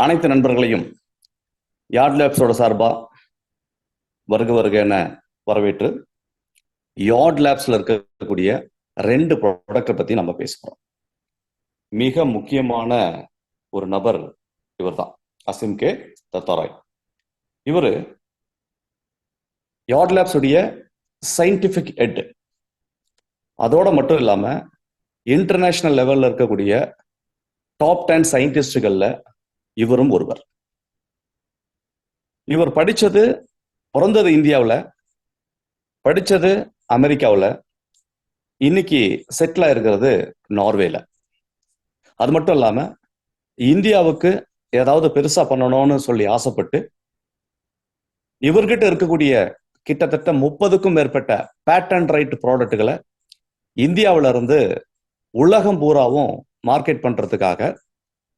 அனைத்து நண்பர்களையும் யார்ட் லேப்ஸோட சார்பா வருக என வரவேற்று யார்ட் லேப்ஸ்ல இருக்கக்கூடிய 2 ப்ராடக்டை பத்தி நம்ம பேசுறோம். மிக முக்கியமான ஒரு நபர் இவர் தான், அசிம் கே தத்தாராய். இவர் யார்ட் லேப்ஸ் உடைய சயின்டிபிக் ஹெட். அதோட மட்டும் இல்லாம இன்டர்நேஷனல் லெவல்ல இருக்கக்கூடிய டாப் 10 சயின்டிஸ்டுகள்ல இவரும் ஒருவர். இவர் பிறந்தது இந்தியாவில், படிச்சது அமெரிக்காவில், இன்னைக்கு செட்டில் இருக்கிறது நார்வேல. அது மட்டும் இல்லாம இந்தியாவுக்கு ஏதாவது பெருசா பண்ணணும்னு சொல்லி ஆசைப்பட்டு இவர்கிட்ட இருக்கக்கூடிய கிட்டத்தட்ட 30க்கும் மேற்பட்ட பேட்டன்ட் ரைட் ப்ராடக்ட்களை இந்தியாவில இருந்து உலகம் பூராவும் மார்க்கெட் பண்றதுக்காக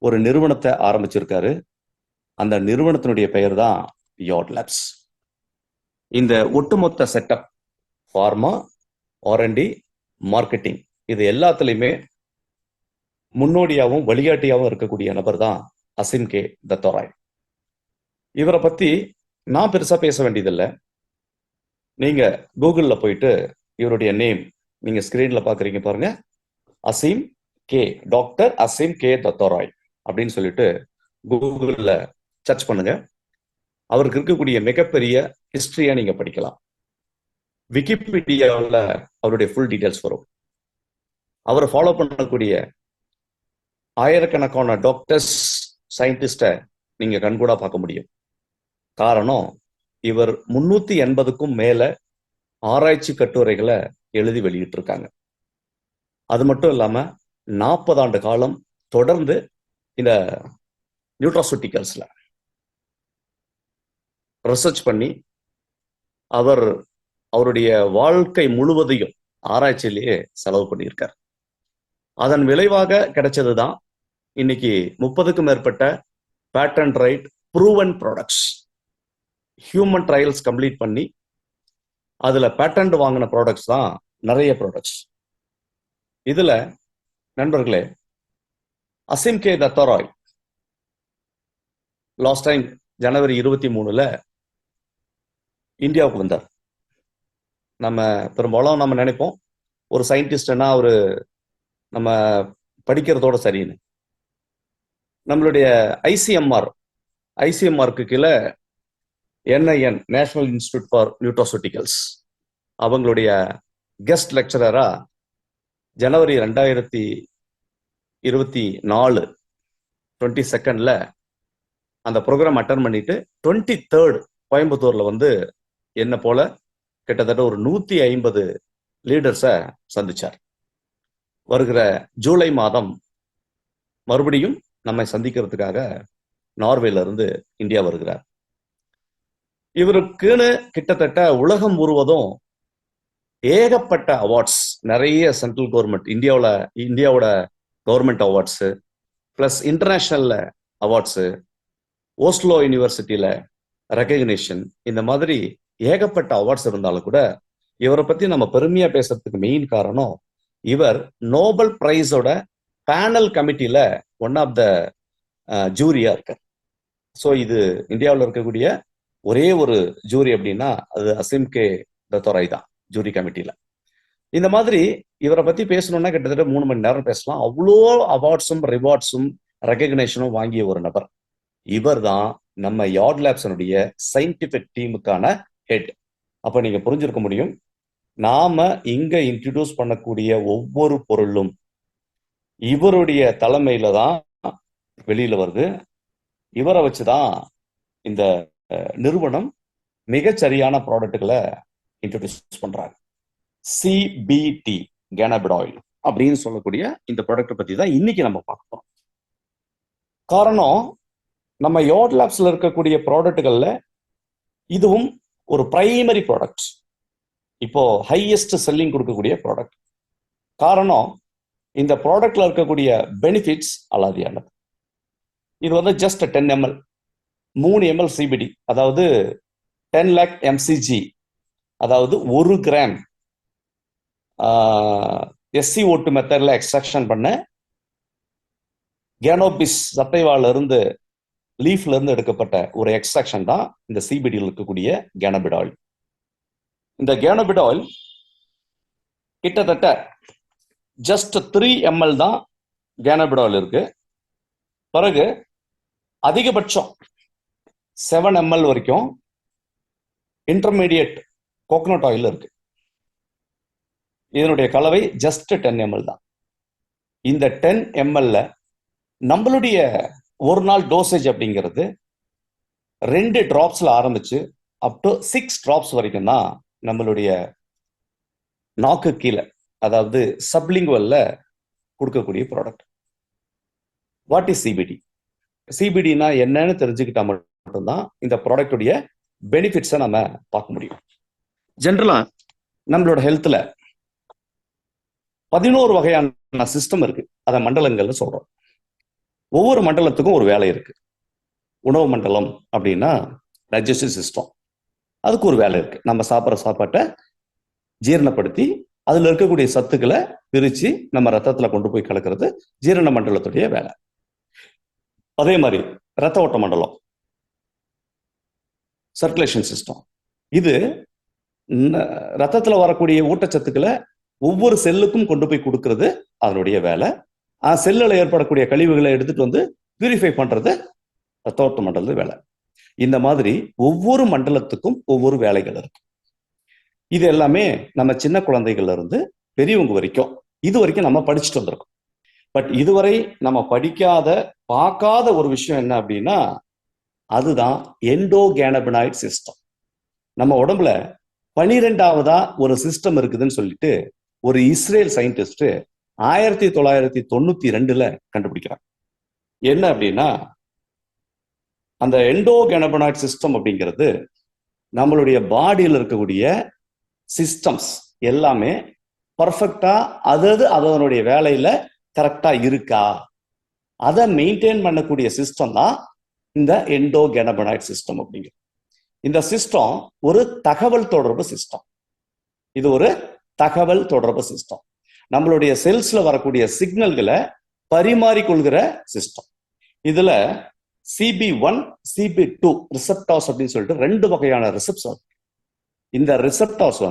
ஒரு நிறுவனத்தை ஆரம்பிச்சிருக்காரு. அந்த நிறுவனத்தினுடைய பெயர் தான் யார்ட் லேப்ஸ். இந்த ஒட்டுமொத்த செட்டப், ஃபார்மா, R&D, மார்க்கெட்டிங், இது எல்லாத்துலயுமே முன்னோடியாகவும் வழிகாட்டியாகவும் இருக்கக்கூடிய நபர் தான் அசிம் கே தத்தாராய். இவரை பத்தி நான் பெருசா பேச வேண்டியதில்லை. நீங்க கூகுள்ல போயிட்டு இவருடைய நேம் நீங்க ஸ்கிரீன்ல பாக்குறீங்க பாருங்க, Asim K, doctor Asim K Dattaroy அப்படின்னு சொல்லிட்டு கூகுள்ல சர்ச் பண்ணுங்க. அவருக்கு இருக்கக்கூடிய மிகப்பெரிய ஹிஸ்டரியா நீங்க படிக்கலாம். விக்கிபீடியாவில் அவருடைய ஃபுல் டீடைல்ஸ் வரும். அவரை ஃபாலோ பண்ணக்கூடிய ஆயிரக்கணக்கான டாக்டர்ஸ், சயின்டிஸ்ட நீங்க கண்கூடா பார்க்க முடியும். காரணம், இவர் 380க்கும் மேல ஆராய்ச்சி கட்டுரைகளை எழுதி வெளியிட்டு இருக்காங்க. அது மட்டும் இல்லாம 40 ஆண்டு காலம் தொடர்ந்து இந்த நியூட்ராசூட்டிகல்ஸ்ல ரிசர்ச் பண்ணி அவருடைய வாழ்க்கை முழுவதையும் ஆராய்ச்சியிலேயே செலவு பண்ணியிருக்கார். அதன் விளைவாக கிடைச்சதுதான் இன்னைக்கு 30க்கும் மேற்பட்ட patent right proven products, human trials complete பண்ணி அதுல பேட்டன்ட் வாங்கின ப்ராடக்ட்ஸ் தான் நிறைய ப்ராடக்ட்ஸ். இதுல நண்பர்களே, அசிம் கே தத்தாராய் லாஸ்ட் டைம் ஜனவரி 23ல இந்தியாவுக்கு வந்தார். நம்ம பெரும்பாலும் நம்ம நினைப்போம் ஒரு சயின்டிஸ்ட்னா நம்ம படிக்கிறதோட சரின்னு. நம்மளுடைய ஐசிஎம்ஆருக்கு கீழே NIN, நேஷனல் இன்ஸ்டிடியூட் ஃபார் நியூட்ராசூட்டிகல்ஸ், அவங்களுடைய கெஸ்ட் லெக்சரரா ஜனவரி 2024 22ல அந்த ப்ரோக்ராம் அட்டன் பண்ணிட்டு 23rd கோயம்புத்தூர்ல வந்து என்ன போல கிட்டத்தட்ட ஒரு 150 லீடர்ஸை சந்திச்சார். வருகிற ஜூலை மாதம் மறுபடியும் நம்மை சந்திக்கிறதுக்காக நார்வேல இருந்து இந்தியா வருகிறார். இவருக்குன்னு கிட்டத்தட்ட உலகம் முழுவதும் ஏகப்பட்ட அவார்ட்ஸ், நிறைய சென்ட்ரல் கவர்மெண்ட், இந்தியாவோட government awards, plus international awards, Oslo யூனிவர்சிட்டியில ரெகக்னிஷன், இந்த மாதிரி ஏகப்பட்ட அவார்ட்ஸ் இருந்தாலும் கூட இவரை பத்தி நம்ம பெருமையா பேசுறதுக்கு மெயின் காரணம், இவர் நோபல் பிரைஸோட பேனல் கமிட்டியில ஒன் ஆஃப் த ஜூரியா இருக்கார். ஸோ இது இந்தியாவில் இருக்கக்கூடிய ஒரே ஒரு ஜூரி அப்படின்னா அது அசிம் கே தத்தாராய் தான், ஜூரி கமிட்டியில. இந்த மாதிரி இவரை பத்தி பேசணும்னா கிட்டத்தட்ட 3 மணி நேரம் பேசலாம். அவ்வளோ அவார்ட்ஸும் ரிவார்ட்ஸும் ரெகக்னேஷனும் வாங்கிய ஒரு நபர். இவர் தான் நம்ம யார்ட் லேப்ஸனுடைய சயின்டிபிக் டீமுக்கான ஹெட். அப்ப நீங்க புரிஞ்சிருக்க முடியும், நாம இங்க இன்ட்ரடியூஸ் பண்ணக்கூடிய ஒவ்வொரு பொருளும் இவருடைய தலைமையில தான் வெளியில வருது. இவரை வச்சுதான் இந்த நிறுவனம் மிகச்சரியான ப்ராடக்ட்களை இன்ட்ரடியூஸ் பண்றாங்க. CBT, கேனபிடாயில் அப்படின்னு சொல்லக்கூடிய இந்த ப்ராடக்ட் பத்தி தான் இன்னைக்கு நம்ம பார்க்கிறோம். காரணம், நம்ம யார்ட் லேப்ஸ்ல இருக்கக்கூடிய ப்ராடக்ட்கள்ல இதுவும் ஒரு பிரைமரி ப்ராடக்ட், இப்போ ஹையஸ்ட் செல்லிங் கொடுக்கக்கூடிய ப்ராடக்ட். காரணம், இந்த ப்ராடக்ட்ல இருக்கக்கூடிய பெனிஃபிட்ஸ் அலாதியானது. இது வந்து ஜஸ்ட் 10 ml, 3 ml CBD, அதாவது 10 lakh mcg, அதாவது 1 கிராம் SCO2 மெத்தட்ல எக்ஸ்ட்ராக்ஷன் பண்ண கேனோபிஸ் சத்தைவால இருந்து லீஃப்ல இருந்து எடுக்கப்பட்ட ஒரு எக்ஸ்ட்ராக்ஷன் தான் இந்த சிபிடியில் இருக்கக்கூடிய கேனபிடால். இந்த கேனபிடால் கிட்டத்தட்ட ஜஸ்ட் 3 ml தான் கேனபிடால் இருக்கு. பிறகு அதிகபட்சம் 7 ml வரைக்கும் இன்டர்மீடியட் கோகனட் ஆயில் இருக்கு. இதனுடைய கலவை ஜஸ்ட் 10 ml தான். இந்த 10 ml நம்மளுடைய ஒரு நாள் டோசேஜ் அப்படிங்கிறது 2 டிராப்ஸ்ல ஆரம்பிச்சு அப் டு 6 டிராப்ஸ் வரைக்கும் தான் நம்மளுடைய நாக்கு கீழே, அதாவது சப்லிங்குவல்ல கொடுக்கக்கூடிய ப்ராடக்ட். What is CBD? சிபிடினா என்னன்னு தெரிஞ்சுக்கிட்டா மட்டும்தான் இந்த ப்ராடக்டுடைய பெனிஃபிட்ஸை நம்ம பார்க்க முடியும். ஜென்ரலா நம்மளோட ஹெல்த்ல 11 வகையான சிஸ்டம் இருக்கு. அதை மண்டலங்கள்னு சொல்றோம். ஒவ்வொரு மண்டலத்துக்கும் ஒரு வேலை இருக்கு. உணவு மண்டலம் அப்படின்னா டைஜஸ்டிவ் சிஸ்டம், அதுக்கு ஒரு வேலை இருக்கு. நம்ம சாப்பிட்ற சாப்பாட்டை ஜீரணப்படுத்தி அதுல இருக்கக்கூடிய சத்துக்களை பிரிச்சு நம்ம ரத்தத்துல கொண்டு போய் கலக்கிறது ஜீரண மண்டலத்துடைய வேலை. அதே மாதிரி ரத்த ஓட்ட மண்டலம், சர்க்குலேஷன் சிஸ்டம், இது ரத்தத்துல வரக்கூடிய ஊட்டச்சத்துக்களை ஒவ்வொரு செல்லுக்கும் கொண்டு போய் கொடுக்கறது அதனுடைய வேலை. செல்லில் ஏற்படக்கூடிய கழிவுகளை எடுத்துட்டு வந்து பியூரிஃபை பண்றது ரத்த ஓட்ட மண்டலத்து வேலை. இந்த மாதிரி ஒவ்வொரு மண்டலத்துக்கும் ஒவ்வொரு வேலைகள் இருக்கு. இது எல்லாமே நம்ம சின்ன குழந்தைகள்ல இருந்து பெரியவங்க வரைக்கும் இது வரைக்கும் நம்ம படிச்சுட்டு வந்திருக்கோம். பட் இதுவரை நம்ம படிக்காத பார்க்காத ஒரு விஷயம் என்ன அப்படின்னா அதுதான் எண்டோகேனபினாய்ட் சிஸ்டம். நம்ம உடம்புல 12ஆவதா ஒரு சிஸ்டம் இருக்குதுன்னு சொல்லிட்டு ஒரு இஸ்ரேல் சயின்டிஸ்ட் 1992 கண்டுபிடிக்கிறாங்க. என்ன அப்படின்னா அந்த எண்டோகேனபினாய்ட் சிஸ்டம் அப்படிங்கிறது நம்மளுடைய பாடியில் இருக்கக்கூடிய சிஸ்டம்ஸ் எல்லாமே பர்ஃபெக்டா அதனுடைய வேலையில கரெக்டா இருக்கா, அதை மெயின்டைன் பண்ணக்கூடிய சிஸ்டம் தான் இந்த எண்டோகேனபினாய்ட் சிஸ்டம் அப்படிங்கிறது. இந்த சிஸ்டம் ஒரு தகவல் தொடர்பு சிஸ்டம். இது ஒரு தகவல் தொடர்பு சிஸ்டம். நம்மளுடைய செல்ஸ்ல வரக்கூடிய சிக்னல்களை பரிமாறிக்கொள்கிற சிஸ்டம். இதுல CB1 CB2 ரிசெப்டார்ஸ் அப்படின்னு சொல்லிட்டு 2 வகையான ரிசெப்டார்ஸ். இந்த ரிசெப்டார்ஸ்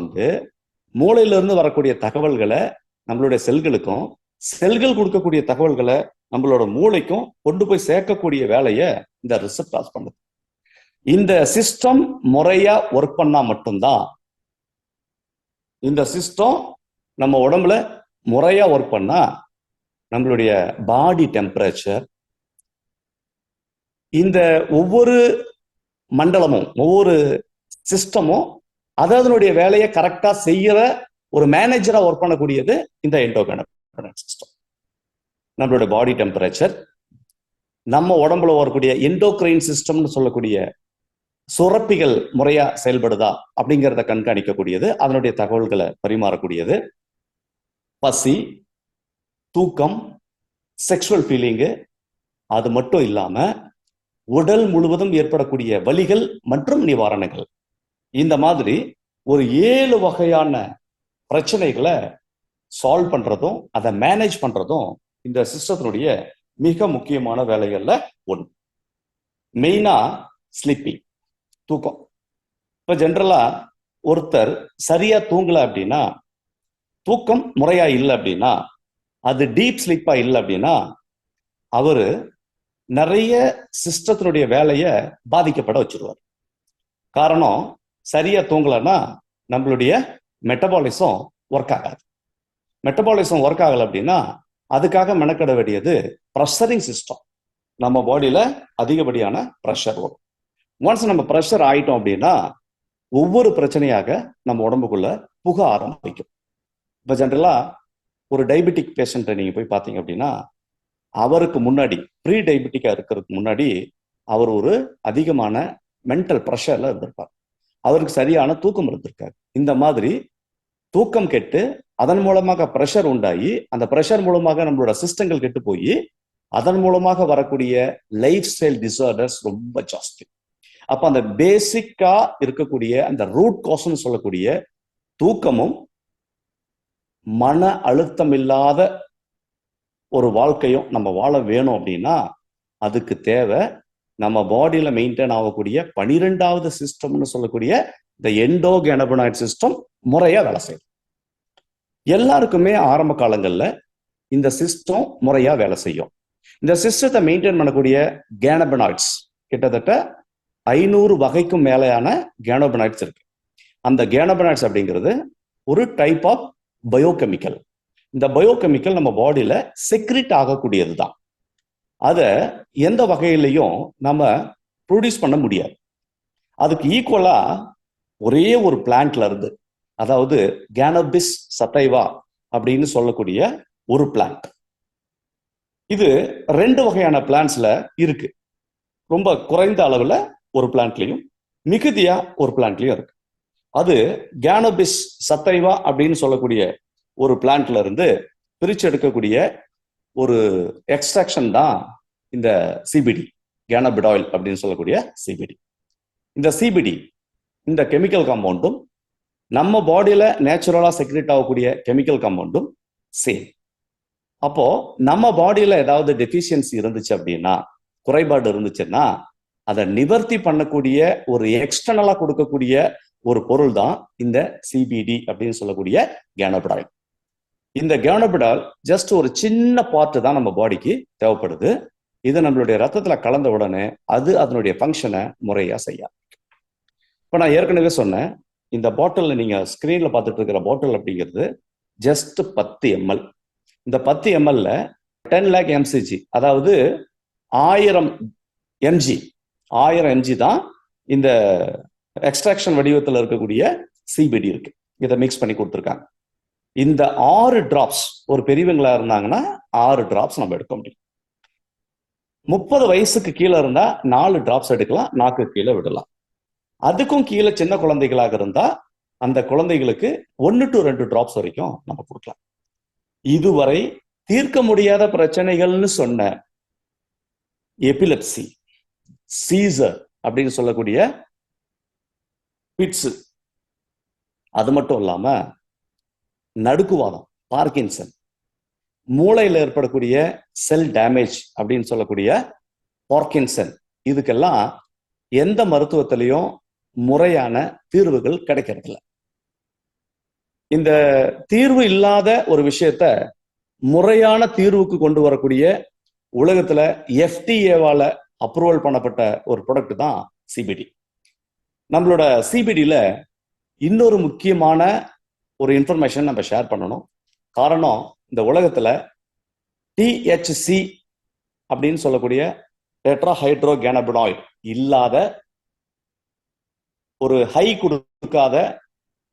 மூளையில இருந்து வரக்கூடிய தகவல்களை நம்மளுடைய செல்களுக்கும், செல்கள் கொடுக்கக்கூடிய தகவல்களை நம்மளோட மூளைக்கும் கொண்டு போய் சேர்க்கக்கூடிய வேலையை இந்த ரிசெப்டார்ஸ் பண்ணுது. இந்த சிஸ்டம் முறையா ஒர்க் பண்ணா மட்டும்தான், இந்த சிஸ்டம் நம்ம உடம்புல முறையா ஒர்க் பண்ணா நம்மளுடைய பாடி டெம்பரேச்சர், இந்த ஒவ்வொரு மண்டலமும் ஒவ்வொரு சிஸ்டமும் அதனுடைய வேலையை கரெக்டா செய்யற ஒரு மேனேஜரா ஒர்க் பண்ணக்கூடியது இந்த எண்டோகேனபினாய்ட் சிஸ்டம். நம்மளுடைய பாடி டெம்பரேச்சர், நம்ம உடம்புல வரக்கூடிய எண்டோக்ரைன் சிஸ்டம்னு சொல்லக்கூடிய சுரப்பிகள் முறையா செயல்படுதா அப்படிங்கிறத கண்காணிக்கக்கூடியது, அதனுடைய தகவல்களை பரிமாறக்கூடியது. பசி, தூக்கம், செக்ஷுவல் ஃபீலிங்கு, அது மட்டும் இல்லாம உடல் முழுவதும் ஏற்படக்கூடிய வலிகள் மற்றும் நிவாரணங்கள், இந்த மாதிரி ஒரு 7 வகையான பிரச்சனைகளை சால்வ் பண்றதும் அதை மேனேஜ் பண்றதும் இந்த சிஸ்டத்தினுடைய மிக முக்கியமான வேலைகள்ல ஒன்று. மெயினா ஸ்லீப்பிங், தூக்கம். இப்ப ஜென்ரலா ஒருத்தர் சரியா தூங்கல அப்படின்னா, தூக்கம் முறையா இல்லை அப்படின்னா, அது டீப் ஸ்லீப்பா இல்லை அப்படின்னா அவரு நிறைய சிஸ்டத்தினுடைய வேலையை பாதிக்கப்பட வச்சிருவார். காரணம், சரியா தூங்கலைன்னா நம்மளுடைய மெட்டபாலிசம் ஒர்க் ஆகாது. மெட்டபாலிசம் ஒர்க் ஆகலை அப்படின்னா அதுக்காக மெனக்கட வேண்டியது ப்ரெஷரிங் சிஸ்டம். நம்ம பாடியில அதிகப்படியான ப்ரெஷர் வரும். ஒன்ஸ் நம்ம ப்ரெஷர் ஆயிட்டோம் அப்படின்னா ஒவ்வொரு பிரச்சனையாக நம்ம உடம்புக்குள்ள புக ஆரம்பிக்கும். இப்போ ஜென்ரலா ஒரு டயபெட்டிக் பேஷண்ட்டை நீங்க போய் பார்த்தீங்க அப்படின்னா அவருக்கு முன்னாடி, ப்ரீ டயபெட்டிக்கா இருக்கிறதுக்கு முன்னாடி அவர் ஒரு அதிகமான மென்டல் ப்ரெஷர்ல இருந்திருப்பார். அவருக்கு சரியான தூக்கம் இருந்திருக்காரு. இந்த மாதிரி தூக்கம் கெட்டு அதன் மூலமாக ப்ரெஷர் உண்டாகி அந்த ப்ரெஷர் மூலமாக நம்மளோட சிஸ்டங்கள் கெட்டு போய் அதன் மூலமாக வரக்கூடிய லைஃப் ஸ்டைல் டிசார்டர்ஸ் ரொம்ப ஜாஸ்தி. அப்ப அந்த பேசிக்கா இருக்கக்கூடிய அந்த ரூட் காஸ்ன்னு சொல்லக்கூடிய தூக்கமும் மன அழுத்தம் இல்லாத ஒரு வாழ்க்கையும் நம்ம வாழ வேணும் அப்படின்னா அதுக்கு தேவை நம்ம பாடியில மெயின்டைன் ஆகக்கூடிய 12வது சிஸ்டம்னு சொல்லக்கூடிய இந்த எண்டோகேனபினாய்ட் சிஸ்டம் முறையா வேலை செய்யும். எல்லாருக்குமே ஆரம்ப காலங்கள்ல இந்த சிஸ்டம் முறையா வேலை செய்யும். இந்த சிஸ்டத்தை மெயின்டைன் பண்ணக்கூடிய கேனபினாய்ட்ஸ் கிட்டத்தட்ட 500 வகைக்கும் மேலையான கேனபினாய்ட்ஸ் இருக்கு. அந்த கேனபினாய்ட்ஸ் அப்படிங்கிறது ஒரு டைப் ஆஃப் பயோகெமிக்கல். இந்த பயோகெமிக்கல் நம்ம பாடியில செக்ரிட் ஆகக்கூடியது தான். அதை எந்த வகையிலையும் நம்ம ப்ரொடியூஸ் பண்ண முடியாது. அதுக்கு ஈக்குவலா ஒரே ஒரு பிளான்ட்ல இருந்து, அதாவது கேனபிஸ் சத்தைவா அப்படின்னு சொல்லக்கூடிய ஒரு பிளான்ட், இது 2 வகையான பிளான்ட்ஸ்ல இருக்கு. ரொம்ப குறைந்த அளவுல ஒரு பிளான்ட்லயும் மிகுதியா ஒரு பிளான்ட்லயும் இருக்கு. அது கேனபிஸ் சத்தைவா அப்படின்னு சொல்லக்கூடிய ஒரு பிளான்ட்ல இருந்து பிரிச்சு எடுக்கக்கூடிய ஒரு எக்ஸ்ட்ராக்ஷன் தான் இந்த சிபிடி, கேனபிடாயில் அப்படின்னு சொல்லக்கூடிய சிபிடி. இந்த சிபிடி, இந்த கெமிக்கல் காம்பவுண்டும் நம்ம பாடியில நேச்சுரலா செக்ரெட் ஆகக்கூடிய கெமிக்கல் காம்பவுண்டும் சேம். அப்போ நம்ம பாடியில ஏதாவது டெஃபிஷியன்சி இருந்துச்சு அப்படின்னா, குறைபாடு இருந்துச்சுன்னா, அதை நிவர்த்தி பண்ணக்கூடிய ஒரு எக்ஸ்டர்னலா கொடுக்கக்கூடிய ஒரு பொருள் தான் இந்த சிபிடி அப்படின்னு சொல்லக்கூடிய கேனபிடாயில். இந்த கேனபிடால் ஜஸ்ட் ஒரு சின்ன பார்ட் தான் நம்ம பாடிக்கு தேவைப்படுது. இது நம்மளுடைய ரத்தத்துல கலந்த உடனே அது அதனுடைய ஃபங்க்ஷனை முறையா செய்யாது. இப்போ நான் ஏற்கனவே சொன்னேன், இந்த பாட்டில் நீங்க ஸ்கிரீன்ல பார்த்துட்டு இருக்கிற பாட்டில் அப்படிங்கிறது ஜஸ்ட் 10 ml. இந்த 10 ml 10 lakh mcg, அதாவது 1000 mg தான் இந்த எக்ஸ்ட்ராக்ஷன் வடிவத்தில் இருக்கக்கூடிய சிபிடி இருக்கு. இதை மிக்ஸ் பண்ணி கொடுத்துருக்காங்க. இந்த 6 டிராப்ஸ், ஒரு பெரியவங்களா இருந்தாங்கன்னா 6 டிராப்ஸ் நம்ம எடுக்க முடியும். 30 வயசுக்கு கீழே இருந்தா 4 டிராப்ஸ் எடுக்கலாம், நாக்கு கீழே விடலாம். அதுக்கும் கீழே சின்ன குழந்தைகளாக இருந்தா அந்த குழந்தைகளுக்கு 1 to 2 டிராப்ஸ் வரைக்கும் நம்ம கொடுக்கலாம். இதுவரை தீர்க்க முடியாத பிரச்சனைகள்னு சொன்ன எபிலெப்சி, சீசர் அப்படின்னு சொல்லக்கூடிய பிட்ஸ், அது மட்டும் இல்லாம நடுக்குவாதம், பார்க்கின்சன், மூளையில் ஏற்படக்கூடிய செல் டேமேஜ் அப்படின்னு சொல்லக்கூடிய பார்க்கின்சன், இதுக்கெல்லாம் எந்த மருத்துவத்திலையும் முறையான தீர்வுகள் கிடைக்கிறது இல்லை. இந்த தீர்வு இல்லாத ஒரு விஷயத்த முறையான தீர்வுக்கு கொண்டு வரக்கூடிய உலகத்துல எஃப்டிஏவால அப்ரூவல் பண்ணப்பட்ட ஒரு ப்ராடக்ட் தான் சிபிடி. நம்மளோட சிபிடியில இன்னொரு முக்கியமான ஒரு இன்ஃபர்மேஷன் நம்ம ஷேர் பண்ணணும். காரணம், இந்த உலகத்துல டிஹெச்சி அப்படின்னு சொல்லக்கூடிய டெட்ராஹைட்ரோ கேனபினாய்ட் இல்லாத, ஒரு ஹை கொடுக்காத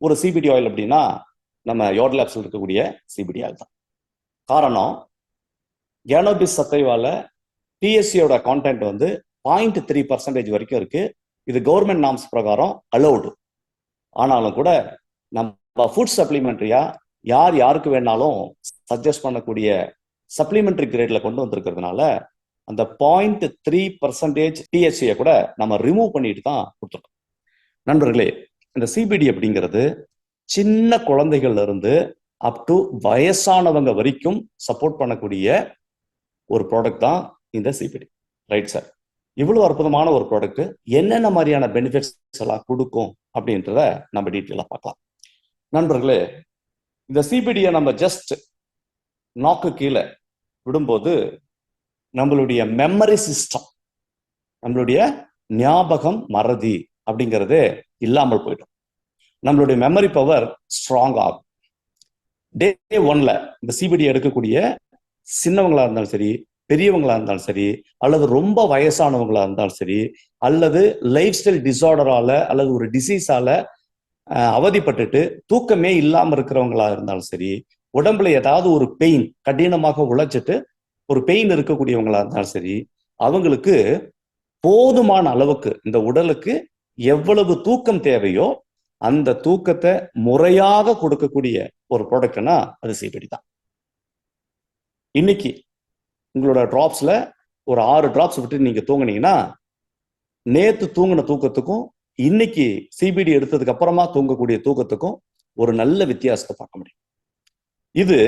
ஒரு சிபிடி ஆயில் அப்படின்னா நம்ம யோட் லேப்ஸ்ல இருக்கக்கூடிய சிபிடி ஆயில் தான். காரணம், கேனபிஸ் சத்தைவால டிஎஸ்சியோட கான்டென்ட் வந்து 0.3% வரைக்கும் இருக்கு. இது கவர்மெண்ட் நாம்ஸ் பிரகாரம் அலௌடு. ஆனாலும் கூட நம்ம ஃபுட் சப்ளிமெண்ட்ரியா யாருக்கு வேணாலும் சஜஸ்ட் பண்ணக்கூடிய சப்ளிமெண்ட்ரி கிரேட்ல கொண்டு வந்திருக்கிறதுனால அந்த 0.3% டிஎஸ்சியை கூட நம்ம ரிமூவ் பண்ணிட்டு தான் கொடுத்துருக்கோம். நண்பர்களே, இந்த சிபிடி அப்படிங்கிறது சின்ன குழந்தைகள்ல இருந்து அப் டு வயசானவங்க வரைக்கும் சப்போர்ட் பண்ணக்கூடிய ஒரு ப்ராடக்ட் தான் இந்த சிபிடி. ரைட் சார், இவ்வளவு அற்புதமான ஒரு ப்ராடக்ட் என்னென்ன மாதிரியான பெனிஃபிட்ஸ் எல்லாம் கொடுக்கும் அப்படின்றத நம்ம டீட்டெயிலாக பார்க்கலாம். நண்பர்களே, இந்த சிபிடியை நம்ம ஜஸ்ட் நாக்கு கீழே விடும்போது நம்மளுடைய மெமரி சிஸ்டம், நம்மளுடைய ஞாபகம் மறதி அப்படிங்கிறது இல்லாமல் போயிடும். நம்மளுடைய மெமரி பவர் ஸ்ட்ராங் ஆகும். டே 1ல இந்த சிபிடி எடுக்கக்கூடிய சின்னவங்களா இருந்தாலும் சரி, பெரியவங்களா இருந்தாலும் சரி, அல்லது ரொம்ப வயசானவங்களா இருந்தாலும் சரி, அல்லது லைஃப் ஸ்டைல் டிசார்டரால அல்லது ஒரு டிசீஸால அவதிப்பட்டுட்டு தூக்கமே இல்லாம இருக்கிறவங்களா இருந்தாலும் சரி, உடம்புல ஏதாவது ஒரு பெயின், கடினமாக உழைச்சிட்டு ஒரு பெயின் இருக்கக்கூடியவங்களா இருந்தாலும் சரி, அவங்களுக்கு போதுமான அளவுக்கு இந்த உடலுக்கு எவ்வளவு தூக்கம் தேவையோ அந்த தூக்கத்தை முறையாக கொடுக்கக்கூடிய ஒரு ப்ராடக்ட்னா அது சிபிடி தான். இன்னைக்கு உங்களோட டிராப்ஸ்ல ஒரு 6 டிராப்ஸ் விட்டு நீங்க தூங்குனீங்கன்னா, நேத்து தூங்கின தூக்கத்துக்கும் இன்னைக்கு சிபிடி எடுத்ததுக்கு அப்புறமா தூங்கக்கூடிய தூக்கத்துக்கும் ஒரு நல்ல வித்தியாசத்தை பார்க்க முடியும். இது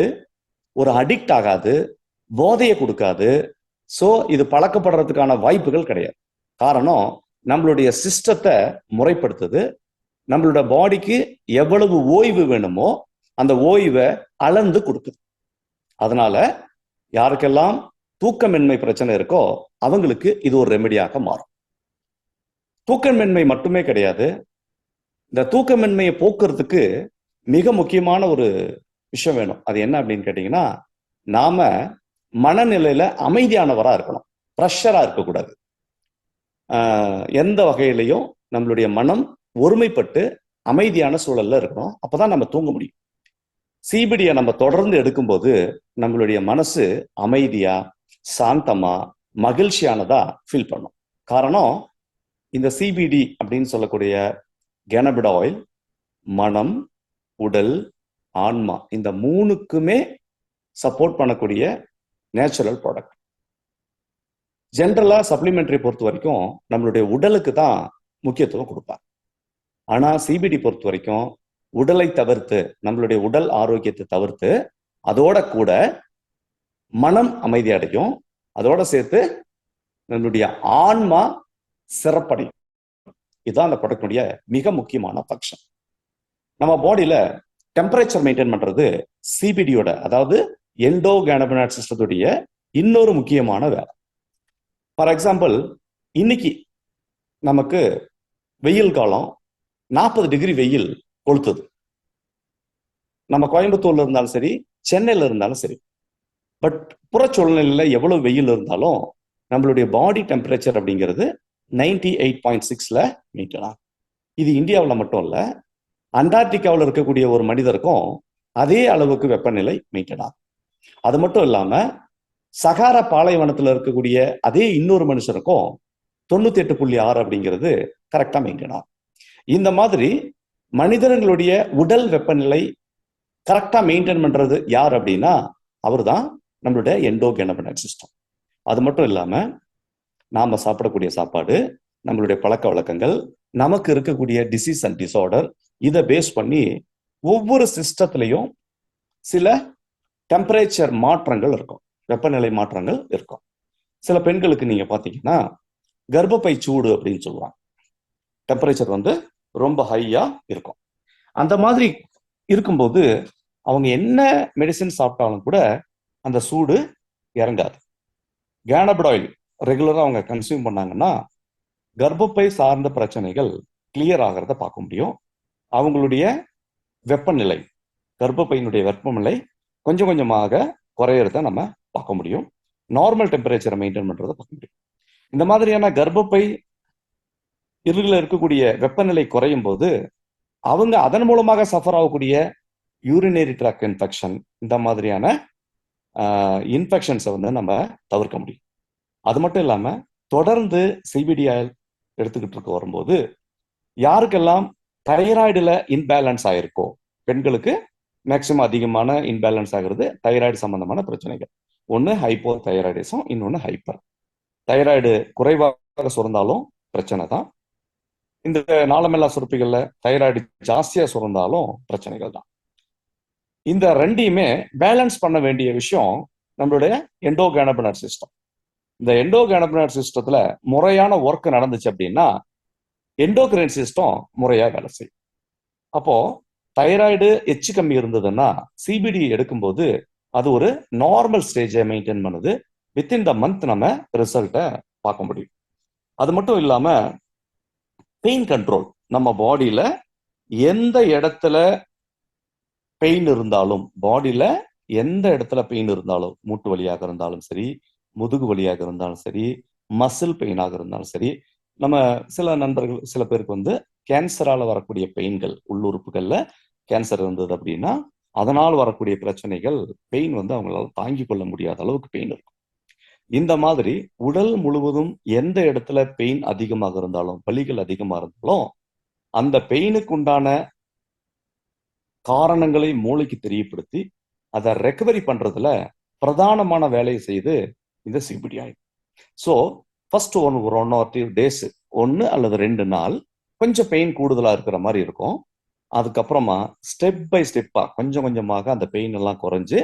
ஒரு அடிக்ட் ஆகாது, போதையை கொடுக்காது. ஸோ இது பழக்கப்படுறதுக்கான வாய்ப்புகள் கிடையாது. காரணம், நம்மளுடைய சிஸ்டத்தை முறைப்படுத்துது. நம்மளோட பாடிக்கு எவ்வளவு ஓய்வு வேணுமோ அந்த ஓய்வை அளந்து கொடுக்குது. அதனால யாருக்கெல்லாம் தூக்கமின்மை பிரச்சனை இருக்கோ அவங்களுக்கு இது ஒரு ரெமெடியாக மாறும். தூக்கமின்மை மட்டுமே கிடையாது, இந்த தூக்கமின்மையை போக்குறதுக்கு மிக முக்கியமான ஒரு விஷயம் வேணும். அது என்ன அப்படின்னு கேட்டீங்கன்னா, நாம மனநிலையில அமைதியானவரா இருக்கணும், ப்ரெஷரா இருக்கக்கூடாது. எந்த வகையிலையும் நம்மளுடைய மனம் ஒருமைப்பட்டு அமைதியான சூழல்ல இருக்கணும். அப்பதான் நம்ம தூங்க முடியும். சிபிடியை நம்ம தொடர்ந்து எடுக்கும்போது நம்மளுடைய மனசு அமைதியா, சாந்தமா, மகிழ்ச்சியானதா ஃபீல் பண்ணும். காரணம், இந்த சிபிடி அப்படின்னு சொல்லக்கூடிய கேனபிடாயில் மனம், உடல், ஆன்மா இந்த மூணுக்குமே சப்போர்ட் பண்ணக்கூடிய நேச்சுரல் ப்ராடக்ட். ஜென்ரலா சப்ளிமெண்டரி பொறுத்த வரைக்கும் நம்மளுடைய உடலுக்கு தான் முக்கியத்துவம் கொடுப்பாங்க. ஆனா சிபிடி பொறுத்த வரைக்கும் உடலை தவிர்த்து, நம்மளுடைய உடல் ஆரோக்கியத்தை தவிர்த்து, அதோட கூட மனம் அமைதி அடையும், அதோட சேர்த்து நம்மளுடைய ஆன்மா சிறப்படையும். இதுதான் அந்த ப்ராடக்டுடைய மிக முக்கியமான ஃபங்க்ஷன். நம்ம பாடியில டெம்பரேச்சர் மெயின்டைன் பண்றது சிபிடியோட, அதாவது எண்டோகேனபினாய்ட் சிஸ்டத்துடைய இன்னொரு முக்கியமான வேலை. ஃபார் எக்ஸாம்பிள், இன்னைக்கு நமக்கு வெயில் காலம், 40 டிகிரி வெயில் கொளுத்துது. நம்ம கோயம்புத்தூர்ல இருந்தாலும் சரி, சென்னையில இருந்தாலும் சரி. பட் புற சூழ்நிலையில எவ்வளவு வெயில் இருந்தாலும் நம்மளுடைய பாடி டெம்பரேச்சர் அப்படிங்கிறது 98.6ல மெயின்டைன் ஆகும். இது இந்தியாவில் மட்டும் இல்ல, அண்டார்டிகாவில் இருக்கக்கூடிய ஒரு மனிதருக்கும் அதே அளவுக்கு வெப்பநிலை மெயின்டைன் ஆகும். அது மட்டும் இல்லாம சகாரா பாலைவனத்துல இருக்கக்கூடிய அதே இன்னொரு மனுஷருக்கும் 98.6 அப்படிங்கிறது கரெக்டா மெயின்டைன் ஆகும். இந்த மாதிரி மனிதர்களுடைய உடல் வெப்பநிலை கரெக்டா மெயின்டைன் பண்றது யார் அப்படின்னா அவர் தான் நம்மளுடைய எண்டோகேனபினாய்ட் சிஸ்டம். அது மட்டும் இல்லாம நாம சாப்பிடக்கூடிய சாப்பாடு, நம்மளுடைய பழக்க வழக்கங்கள், நமக்கு இருக்கக்கூடிய டிசீஸ் அண்ட் டிசார்டர், இதை பேஸ் பண்ணி ஒவ்வொரு சிஸ்டத்திலையும் சில டெம்பரேச்சர் மாற்றங்கள் இருக்கும், வெப்பநிலை மாற்றங்கள் இருக்கும். சில பெண்களுக்கு நீங்க பாத்தீங்கன்னா கர்ப்பப்பை சூடு அப்படின்னு சொல்லுவாங்க. டெம்பரேச்சர் வந்து ரொம்ப ஹையா இருக்கும். அந்த மாதிரி இருக்கும்போது அவங்க என்ன மெடிசின் சாப்பிட்டாலும் கூட அந்த சூடு இறங்காது. கேனபிடாயில் ரெகுலரா அவங்க கன்சியூம் பண்ணாங்கன்னா கர்ப்பப்பை சார்ந்த பிரச்சனைகள் கிளியர் ஆகிறத பார்க்க முடியும். அவங்களுடைய வெப்பநிலை, கர்ப்பப்பையினுடைய வெப்பநிலை கொஞ்சம் கொஞ்சமாக குறையறத நம்ம பார்க்க முடியும். நார்மல் டெம்பரேச்சரை மெயின்டைன் பண்றதை பார்க்க முடியும். இந்த மாதிரியான கர்ப்பப்பை இருளில் இருக்கக்கூடிய வெப்பநிலை குறையும் போது அவங்க அதன் மூலமாக சஃபர் ஆகக்கூடிய யூரினரி ட்ராக்ட் இன்ஃபெக்ஷன், இந்த மாதிரியான இன்ஃபெக்ஷன்ஸை வந்து நம்ம தவிர்க்க முடியும். அது மட்டும் இல்லாம தொடர்ந்து சிபிடி ஆயில் எடுத்துக்கிட்டு இருக்க வரும்போது யாருக்கெல்லாம் தைராய்டுல இன்பேலன்ஸ் ஆயிருக்கோ, பெண்களுக்கு மேக்சிமம் அதிகமான இன்பேலன்ஸ் ஆகிறது தைராய்டு சம்பந்தமான பிரச்சனைகள். ஒன்று ஹைப்போ தைராய்டிசம், இன்னொன்று ஹைப்பர். தைராய்டு குறைவாக சுரந்தாலும் பிரச்சனை தான். இந்த நாளமில்லா சுரப்பிகள்ல தைராய்டு ஜாஸ்தியா சுரந்தாலும் பிரச்சனைகள் தான். இந்த ரெண்டையுமே பேலன்ஸ் பண்ண வேண்டிய விஷயம் நம்மளுடைய எண்டோகேனபினாய்ட் சிஸ்டம். இந்த எண்டோகேனபினாய்ட் சிஸ்டத்துல முறையான ஒர்க் நடந்துச்சு அப்படின்னா எண்டோகிரைன் சிஸ்டம் முறையா வேலை செய்யும். அப்போ தைராய்டு எச்சு கம்மி இருந்ததுன்னா சிபிடி எடுக்கும்போது அது ஒரு நார்மல் ஸ்டேஜை மெயின்டைன் பண்ணுது. வித்தின் த மந்த் நம்ம ரிசல்ட்டை பார்க்க முடியும். அது மட்டும் இல்லாம பெயின் கண்ட்ரோல், நம்ம பாடியில எந்த இடத்துல பெயின் இருந்தாலும், பாடியில எந்த இடத்துல பெயின் இருந்தாலும், மூட்டு வலியாக இருந்தாலும் சரி, முதுகு வலியாக இருந்தாலும் சரி, மசில் பெயினாக இருந்தாலும் சரி, நம்ம சில நண்பர்கள், சில பேருக்கு வந்து கேன்சரால வரக்கூடிய பெயின்கள், உள்ளுறுப்புகள்ல கேன்சர் இருந்தது அப்படின்னா அதனால் வரக்கூடிய பிரச்சனைகள், பெயின் வந்து அவங்களால தாங்கிக் கொள்ள முடியாத அளவுக்கு பெயின் இருக்கும். இந்த மாதிரி உடல் முழுவதும் எந்த இடத்துல பெயின் அதிகமாக இருந்தாலும், வலிகள் அதிகமாக இருந்தாலும் அந்த பெயினுக்கு உண்டான காரணங்களை மூளைக்கு தெரியப்படுத்தி அதை ரெக்கவரி பண்றதுல பிரதானமான வேலையை செய்து இந்த CBD oil. So first one or 2 days, 1 அல்லது 2 நாள் கொஞ்சம் பெயின் கூடுதலா இருக்கிற மாதிரி இருக்கும். அதுக்கப்புறமா ஸ்டெப் பை ஸ்டெப்பா கொஞ்சம் கொஞ்சமாக அந்த பெயின் எல்லாம் குறைஞ்சு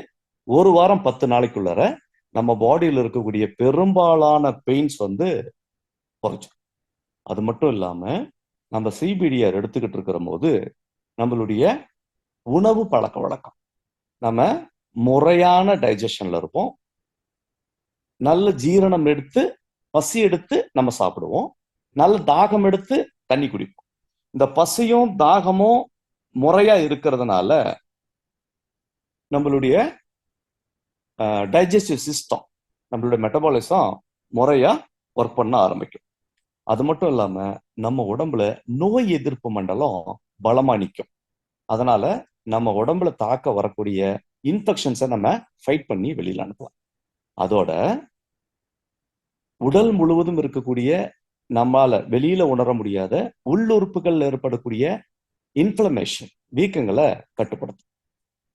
1 வாரம் 10 நாளைக்குள்ளார நம்ம பாடியில் இருக்கக்கூடிய பெரும்பாலான பெயின்ஸ் வந்து குறைஞ்சிடும். அது மட்டும் இல்லாம நம்ம சிபிடிஆர் எடுத்துக்கிட்டு இருக்கிற போது நம்மளுடைய உணவு பழக்க வழக்கம், நம்ம முறையான டைஜஷன்ல இருப்போம், நல்ல ஜீரணம் எடுத்து பசி எடுத்து நம்ம சாப்பிடுவோம், நல்ல தாகம் எடுத்து தண்ணி குடிப்போம். இந்த பசியும் தாகமும் முறையா இருக்கிறதுனால நம்மளுடைய டைஜஸ்டிவ் சிஸ்டம், நம்மளுடைய மெட்டபாலிசம் முறையா ஒர்க் பண்ண ஆரம்பிக்கும். அது மட்டும் இல்லாம நம்ம உடம்புல நோய் எதிர்ப்பு மண்டலம் பலமா நிற்கும். அதனால நம்ம உடம்புல தாக்க வரக்கூடிய இன்ஃபெக்ஷன்ஸை நம்ம ஃபைட் பண்ணி வெளியில அனுப்பலாம். அதோட உடல் முழுவதும் இருக்கக்கூடிய நம்மால வெளியில உணர முடியாத உள்ளுறுப்புகள் ஏற்படக்கூடிய இன்ஃப்ளமேஷன், வீக்கங்களை கட்டுப்படுத்தும்.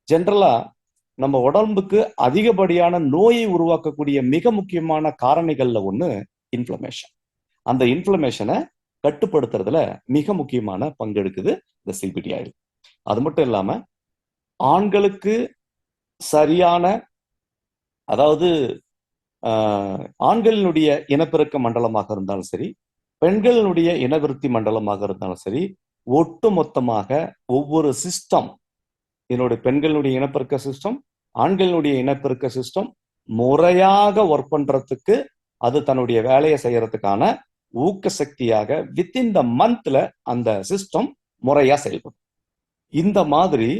ஜென்ரலா நம்ம உடம்புக்கு அதிகப்படியான நோயை உருவாக்கக்கூடிய மிக முக்கியமான காரணிகள்ல ஒண்ணு இன்ஃப்ளமேஷன். அந்த இன்ஃப்ளமேஷனை கட்டுப்படுத்துறதுல மிக முக்கியமான பங்கெடுக்குது இந்த சிபிடி ஆயில். அது மட்டும் இல்லாம ஆண்களுக்கு சரியான, அதாவது ஆண்களினுடைய இனப்பெருக்க மண்டலமாக இருந்தாலும் சரி, பெண்களினுடைய இனவிருத்தி மண்டலமாக இருந்தாலும் சரி, ஒட்டு மொத்தமாக ஒவ்வொரு சிஸ்டம், என்னுடைய பெண்களுடைய இனப்பெருக்க சிஸ்டம், ஆண்களுடைய இனப்பெருக்க சிஸ்டம் முறையாக ஒர்க் பண்றதுக்கு, அது தன்னுடைய வேலையை செய்யறதுக்கான ஊக்க சக்தியாக வித்தின் த மந்த்ல அந்த சிஸ்டம் முறையா செயல்படும். இந்த மாதிரி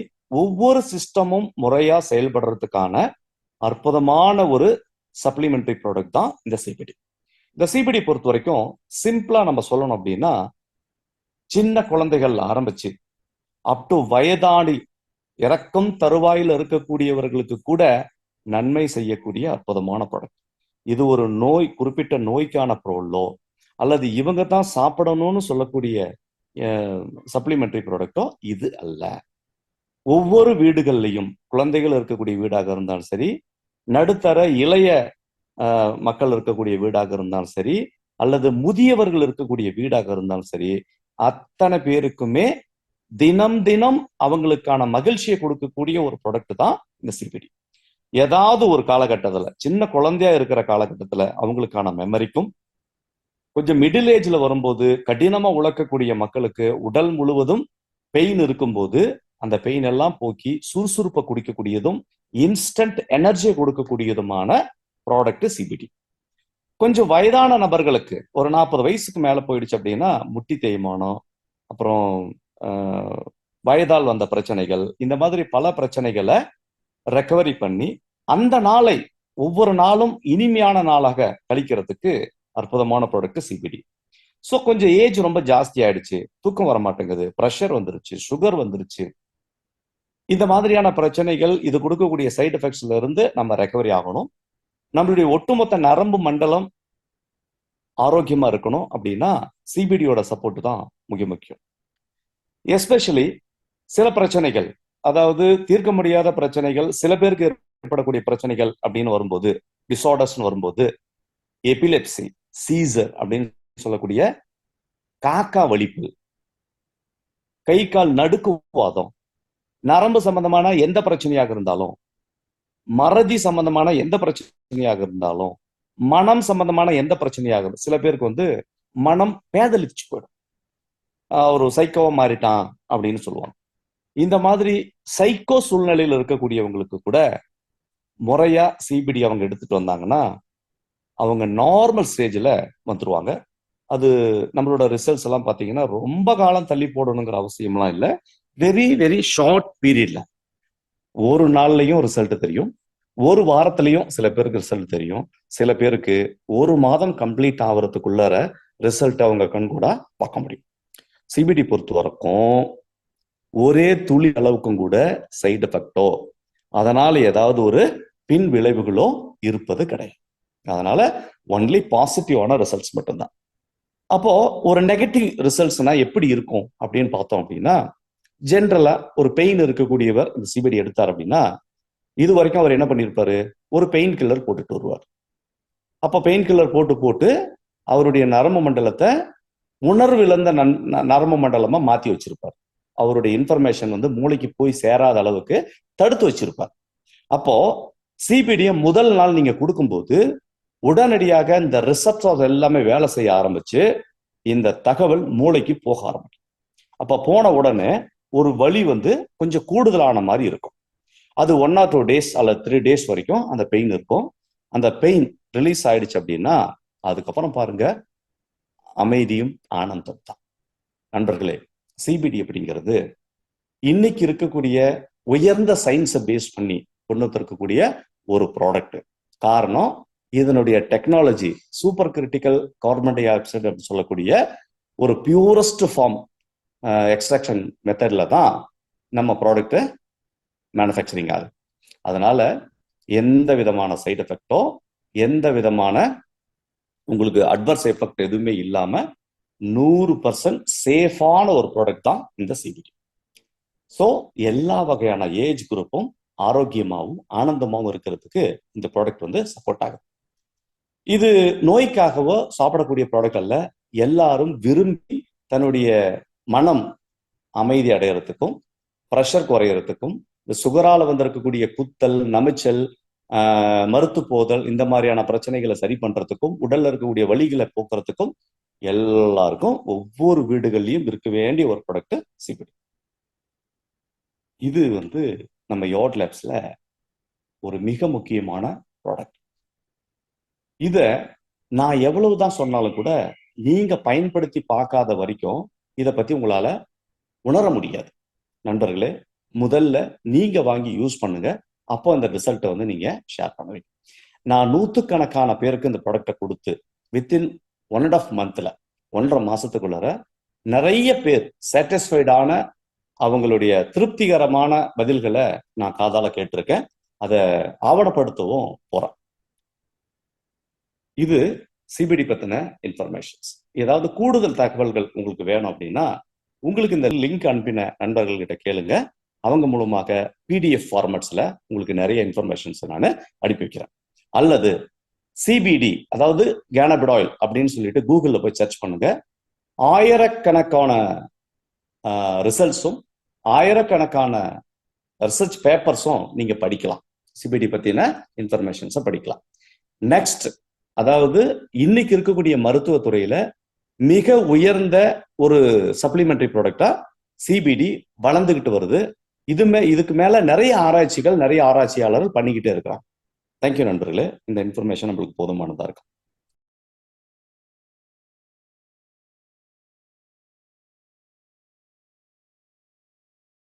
ஒவ்வொரு சிஸ்டமும் முறையா செயல்படுறதுக்கான அற்புதமான ஒரு சப்ளிமெண்டரி ப்ராடக்ட் தான் இந்த சிபிடி. இந்த சிபிடி பொறுத்த வரைக்கும் சிம்பிளா நம்ம சொல்லணும் அப்படின்னா, சின்ன குழந்தைகள் ஆரம்பிச்சு அப் டு வயதாடி இறக்கும் தருவாயில் இருக்கக்கூடியவர்களுக்கு கூட நன்மை செய்யக்கூடிய அற்புதமான ப்ராடக்ட். இது ஒரு நோய், குறிப்பிட்ட நோய்க்கான பொருளோ அல்லது இவங்க தான் சாப்பிடணும்னு சொல்லக்கூடிய சப்ளிமெண்டரி ப்ராடக்டோ இது அல்ல. ஒவ்வொரு வீடுகள்லையும், குழந்தைகள் இருக்கக்கூடிய வீடாக இருந்தாலும் சரி, நடுத்தர இளைய மக்கள் இருக்கக்கூடிய வீடாக இருந்தாலும் சரி, அல்லது முதியவர்கள் இருக்கக்கூடிய வீடாக இருந்தாலும் சரி, அத்தனை பேருக்குமே தினம் தினம் அவங்களுக்கான மகிழ்ச்சியை கொடுக்கக்கூடிய ஒரு ப்ராடக்ட் தான் இந்த சிபிடி. ஏதாவது ஒரு காலகட்டத்துல, சின்ன குழந்தையா இருக்கிற காலகட்டத்துல அவங்களுக்கான மெமரிக்கும், கொஞ்சம் மிடில் ஏஜ்ல வரும்போது கடினமா உழைக்கக்கூடிய மக்களுக்கு உடல் முழுவதும் பெயின் இருக்கும்போது அந்த பெயின் எல்லாம் போக்கி சுறுசுறுப்பை குடிக்கக்கூடியதும் இன்ஸ்டன்ட் எனர்ஜியை கொடுக்கக்கூடியதுமான ப்ராடக்ட் சிபிடி. கொஞ்சம் வயதான நபர்களுக்கு, ஒரு 40 வயசுக்கு மேல போயிடுச்சு அப்படின்னா, முட்டி தேய்மானம், அப்புறம் வயதால் வந்த பிரச்சனைகள், இந்த மாதிரி பல பிரச்சனைகளை ரெக்கவரி பண்ணி அந்த நாளை ஒவ்வொரு நாளும் இனிமையான நாளாக கழிக்கிறதுக்கு அற்புதமான ப்ராடக்ட் சிபிடி. ஸோ கொஞ்சம் ஏஜ் ரொம்ப ஜாஸ்தி ஆயிடுச்சு, தூக்கம் வர மாட்டேங்குது, ப்ரெஷர் வந்துருச்சு, சுகர் வந்துருச்சு, இந்த மாதிரியான பிரச்சனைகள், இது கொடுக்கக்கூடிய சைடு எஃபெக்ட்ஸ்ல இருந்து நம்ம ரெக்கவரி ஆகணும். நம்மளுடைய ஒட்டுமொத்த நரம்பு மண்டலம் ஆரோக்கியமா இருக்கணும் அப்படின்னா சிபிடியோட சப்போர்ட் தான் மிக முக்கியம். எஸ்பெஷலி சில பிரச்சனைகள், அதாவது தீர்க்க முடியாத பிரச்சனைகள், சில பேருக்கு ஏற்படக்கூடிய பிரச்சனைகள் அப்படின்னு வரும்போது, டிசார்டர்ஸ்னு வரும்போது, எபிலெப்சி, சீசர் அப்படின்னு சொல்லக்கூடிய காக்கா வலிப்பு, கை கால் நடுக்குவாதம், நரம்பு சம்பந்தமான எந்த பிரச்சனையாக இருந்தாலும், மறதி சம்பந்தமான எந்த பிரச்சனையாக இருந்தாலும், மனம் சம்பந்தமான எந்த பிரச்சனையாக, சில பேருக்கு மனம் பேதலிச்சு போயிடும், ஒரு சைக்கோவா மாறிட்டான் அப்படின்னு சொல்லுவாங்க. இந்த மாதிரி சைக்கோ சூழ்நிலையில் இருக்கக்கூடியவங்களுக்கு கூட முறையா சிபிடி அவங்க எடுத்துட்டு வந்தாங்கன்னா அவங்க நார்மல் ஸ்டேஜ்ல வந்துருவாங்க. அது நம்மளோட ரிசல்ட்ஸ் எல்லாம் பார்த்தீங்கன்னா ரொம்ப காலம் தள்ளி போடணுங்கிற அவசியம்லாம் இல்லை. வெரி வெரி ஷார்ட் பீரியட்ல, ஒரு நாள்லயும் ரிசல்ட் தெரியும், ஒரு வாரத்திலையும் சில பேருக்கு ரிசல்ட் தெரியும், சில பேருக்கு ஒரு மாதம் கம்ப்ளீட் ஆகிறதுக்குள்ளார ரிசல்ட் அவங்க கண்கூடா பார்க்க முடியும். சிபிடி பொறுத்த வரைக்கும் ஒரே துளி அளவுக்கும் கூட சைடு எஃபெக்டோ அதனால ஏதாவது ஒரு பின் விளைவுகளோ இருப்பது கிடையாது. அதனால ஒன்லி பாசிட்டிவான ரிசல்ட்ஸ் மட்டும்தான். அப்போ ஒரு நெகட்டிவ் ரிசல்ட்ஸ்னா எப்படி இருக்கும் அப்படின்னு பார்த்தோம் அப்படின்னா, ஜென்ரலா ஒரு பெயின் இருக்கக்கூடியவர் இந்த சிபிடி எடுத்தார் அப்படின்னா, இது வரைக்கும் அவர் என்ன பண்ணியிருப்பாரு, ஒரு பெயின் கில்லர் போட்டுட்டு வருவார். அப்போ பெயின் கில்லர் போட்டு அவருடைய நரம்பு மண்டலத்தை உணர்வு இழந்த நரம்பு மண்டலமா மாத்தி வச்சிருப்பார். அவருடைய இன்ஃபர்மேஷன் மூளைக்கு போய் சேராத அளவுக்கு தடுத்து வச்சிருப்பார். அப்போ சிபிடியை முதல் நாள் நீங்க கொடுக்கும்போது உடனடியாக இந்த ரிசப்டர்ஸ் எல்லாமே வேலை செய்ய ஆரம்பிச்சு இந்த தகவல் மூளைக்கு போக ஆரம்பிக்கும். அப்ப போன உடனே ஒரு வலி கொஞ்சம் கூடுதலான மாதிரி இருக்கும். அது 1 or 2 days அல்லது 3 days வரைக்கும் அந்த பெயின் இருக்கும். அந்த பெயின் ரிலீஸ் ஆயிடுச்சு அப்படின்னா அதுக்கப்புறம் பாருங்க அமைதியும் ஆனந்தம் தான். நண்பர்களே, சிபிடி அப்படிங்கிறது இன்னைக்கு இருக்கக்கூடிய உயர்ந்த சயின்ஸை பேஸ் பண்ணி கொண்டு வந்திருக்கக்கூடிய ஒரு ப்ராடக்ட். காரணம், இதனுடைய technology super critical carbon di oxide அப்படின்னு சொல்லக்கூடிய ஒரு பியூரஸ்ட் ஃபார்ம் எக்ஸ்ட்ராக்ஷன் மெத்தட்ல தான் நம்ம ப்ராடக்ட் மேனுஃபேக்சரிங் ஆகுது. அதனால எந்த விதமான சைடு எஃபெக்டோ எந்த விதமான உங்களுக்கு அட்வர்ஸ் எஃபெக்ட் எதுவுமே இல்லாம 100% சேஃபான ஒரு ப்ராடக்ட் தான் இந்த சிபிடி. ஸோ எல்லா வகையான ஏஜ் குரூப்பும் ஆரோக்கியமாகவும் ஆனந்தமாகவும் இருக்கிறதுக்கு இந்த ப்ராடக்ட் சப்போர்ட் ஆகுது. இது நோய்க்காகவோ சாப்பிடக்கூடிய ப்ராடக்ட் அல்ல. எல்லாரும் விரும்பி தன்னுடைய மனம் அமைதி அடைகிறதுக்கும் ப்ரெஷர் குறையறதுக்கும் இந்த சுகரால வந்திருக்கக்கூடிய குத்தல், நமைச்சல், மருத்து போதல் இந்த மாதிரியான பிரச்சனைகளை சரி பண்றதுக்கும் உடல்ல இருக்கக்கூடிய வலிகளை போக்குறதுக்கும் எல்லாருக்கும் ஒவ்வொரு வீடுகள்லயும் இருக்க வேண்டிய ஒரு ப்ராடக்ட் சிபிடி. இது நம்ம யோட் லேப்ஸ்ல ஒரு மிக முக்கியமான ப்ராடக்ட். இத நான் எவ்வளவுதான் சொன்னாலும் கூட நீங்க பயன்படுத்தி பார்க்காத வரைக்கும் இதை பத்தி உங்களால உணர முடியாது. நண்பர்களே, முதல்ல நீங்க வாங்கி யூஸ் பண்ணுங்க. அப்போ அந்த ரிசல்ட்டை நீங்க ஷேர் பண்ணுவீங்க. நான் 100கணக்கான பேருக்கு இந்த ப்ராடக்டை கொடுத்து வித்தின் 1.5 monthல 1.5 மாசத்துக்குள்ளார நிறைய பேர் சாட்டிஸ்ஃபைடான அவங்களுடைய திருப்திகரமான பதில்களை நான் காதால கேட்டிருக்கேன். அதை ஆவணப்படுத்தவும் போறேன். இது சிபிடி பத்தின இன்ஃபர்மேஷன்ஸ். ஏதாவது கூடுதல் தகவல்கள் உங்களுக்கு வேணும் அப்படின்னா உங்களுக்கு இந்த லிங்க் அனுப்பின நண்பர்கள்கிட்ட கேளுங்க. அவங்க மூலமாக பிடிஎஃப் ஃபார்மேட்ஸ்ல உங்களுக்கு நிறைய இன்ஃபர்மேஷன்ஸ் நான் அனுப்பி வைக்கிறேன். அல்லது சிபிடி அதாவது கேனபிடாயில் அப்படின்னு சொல்லிட்டு கூகுளில் போய் சர்ச் பண்ணுங்க. ஆயிரக்கணக்கான ரிசல்ட்ஸும் ஆயிரக்கணக்கான ரிசர்ச் பேப்பர்ஸும் நீங்க படிக்கலாம். சிபிடி பத்தின இன்ஃபர்மேஷன்ஸை படிக்கலாம். நெக்ஸ்ட், அதாவது இன்னைக்கு இருக்கக்கூடிய மருத்துவத்துறையில மிக உயர்ந்த ஒரு சப்ளிமெண்டரி ப்ராடக்டா சிபிடி வளர்ந்துகிட்டு வருது. இதுக்கு மேல நிறைய ஆராய்ச்சியாளர்கள் பண்ணிக்கிட்டே இருக்கிறாங்க. தேங்க்யூ நண்பர்களே, இந்த இன்ஃபர்மேஷன் நம்மளுக்கு போதுமானதா இருக்கும்.